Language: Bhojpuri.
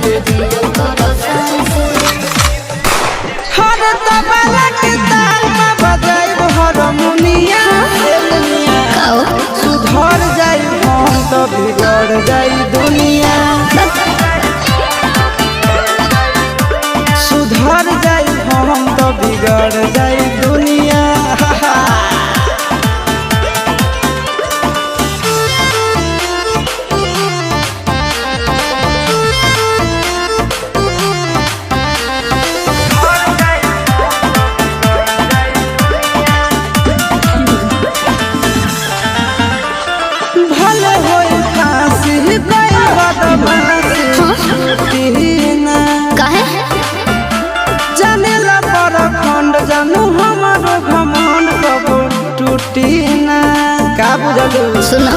के जियो करो सांसे हर तबला के ताल में बजाइब हारमोनिया सुधर जाई हम तो बिगड़ जाई दुनिया सुधर जाई हम तो बिगड़ जाई दुनिया भले होई फांसी गई बदमाशी छूटी ना काहे जाने ला पर खंड जानू हमारो घमंड कबो टूटी ना का बुझलू सुनो